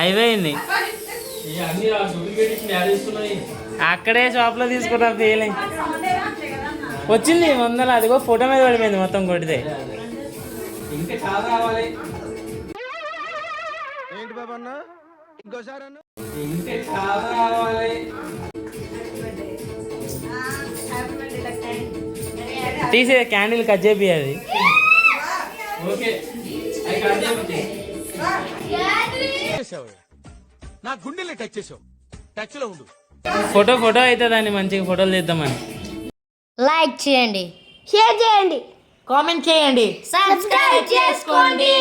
అయిపోయింది అక్కడే షాప్ లో తీసుకుంటా ఫీలింగ్ వచ్చింది వందల అదిగో ఫోటో మీద పడిపోయింది మొత్తం కొడితే తీసే క్యాండిల్ కట్ చేపి అది నా గుండెల్ని టచ్ చేసావు టచ్ లో ఉండు ఫోటో అవుతుంది అని మంచిగా ఫోటోలు తీద్దామని లైక్ చేయండి, షేర్ చేయండి, కామెంట్ చేయండి, సబ్స్క్రైబ్ చేసుకోండి.